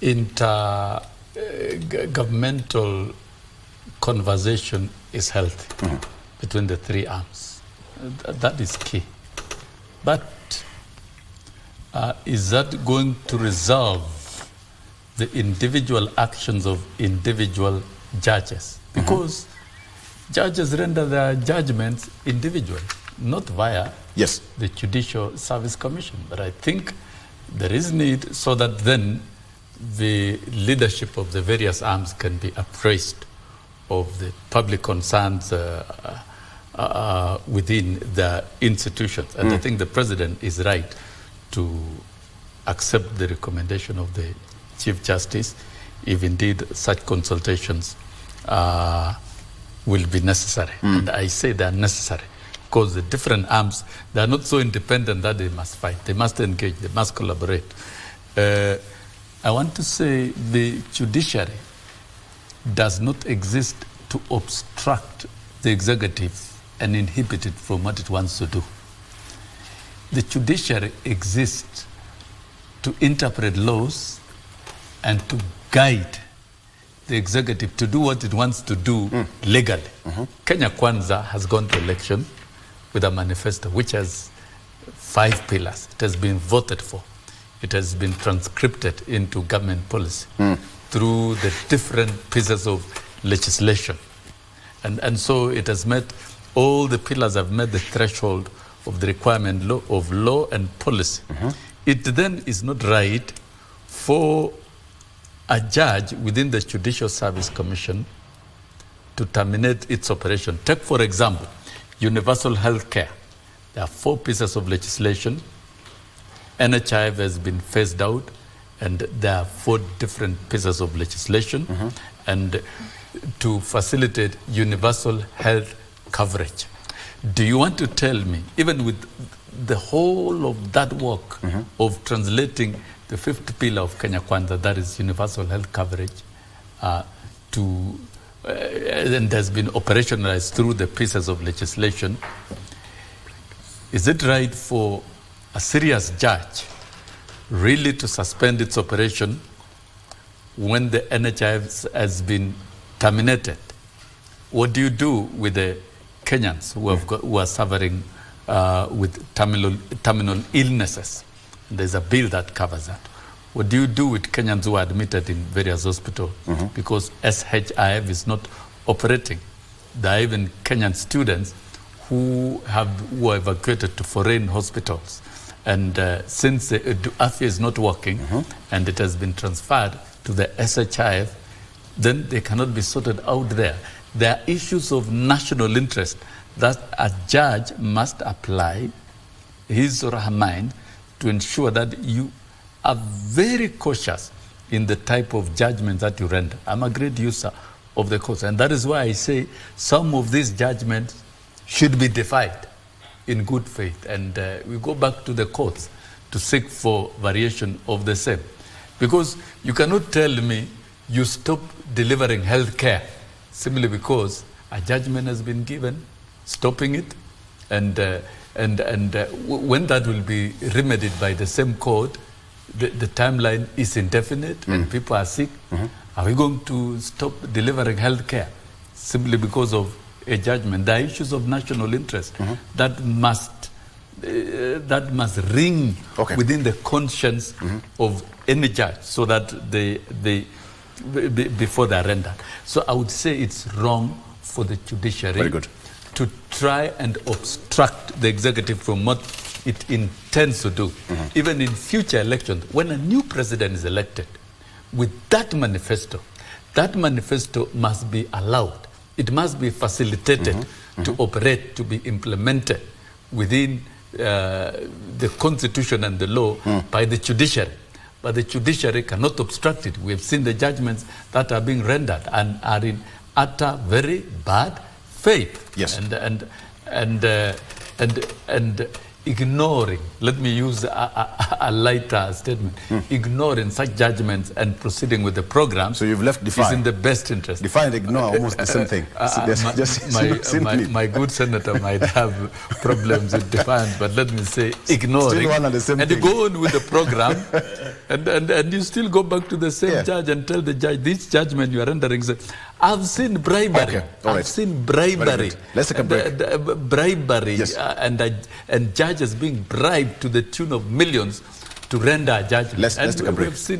intergovernmental conversation is healthy between the three arms. That is key. But is that going to resolve the individual actions of individual judges? Because judges render their judgments individually, not via the Judicial Service Commission. But I think there is need so that then the leadership of the various arms can be appraised of the public concerns within the institutions. And I think the President is right to accept the recommendation of the Chief Justice if indeed such consultations will be necessary. And I say they are necessary because the different arms, they are not so independent that they must fight. They must engage, they must collaborate. I want to say the judiciary does not exist to obstruct the executive and inhibit it from what it wants to do. The judiciary exists to interpret laws and to guide the executive to do what it wants to do legally. Kenya Kwanza has gone to election with a manifesto which has 5 pillars. It has been voted for. It has been transcribed into government policy through the different pieces of legislation. And so it has met, all the pillars have met the threshold of the requirement of law and policy. It then is not right for a judge within the Judicial Service Commission to terminate its operation. Take, for example, universal health care. There are 4 pieces of legislation. NHIF has been phased out, and there are 4 different pieces of legislation. And to facilitate universal health coverage. Do you want to tell me, even with the whole of that work of translating the 5th pillar of Kenya Kwanza, that is universal health coverage, and has been operationalized through the pieces of legislation, is it right for a serious judge really to suspend its operation when the NHIF has been terminated? What do you do with the Kenyans who are suffering with terminal illnesses? There's a bill that covers that. What do you do with Kenyans who are admitted in various hospitals because SHIF is not operating? There are even Kenyan students who were evacuated to foreign hospitals. And since the AFIA is not working and it has been transferred to the SHIF, then they cannot be sorted out there. There are issues of national interest that a judge must apply his or her mind to ensure that you are very cautious in the type of judgment that you render. I'm a great user of the courts, and that is why I say some of these judgments should be defied in good faith, and we go back to the courts to seek for variation of the same. Because you cannot tell me you stop delivering health care simply because a judgment has been given stopping it, and when that will be remedied by the same court, the timeline is indefinite and people are sick. Are we going to stop delivering health care simply because of a judgment? There are issues of national interest that must ring within the conscience of any judge so that before they are rendered. So I would say it's wrong for the judiciary to try and obstruct the executive from what it intends to do. Even in future elections, when a new president is elected, with that manifesto must be allowed. It must be facilitated to operate, to be implemented within the constitution and the law by the judiciary. But the judiciary cannot obstruct it. We have seen the judgments that are being rendered and are in utter very bad faith. Yes. And ignoring, let me use a lighter statement, ignoring such judgments and proceeding with the program. So you've left define. Is in the best interest. Define and ignore almost the same thing. My good senator might have problems with defiance, but let me say ignoring. Still one and the same and thing. go on with the program And you still go back to the same judge and tell the judge, this judgment you are rendering. I've seen bribery. Okay. All right. I've seen bribery. Let's take a break. Bribery Yes. and judges being bribed to the tune of millions to render a judgment. Let's take a break. We've seen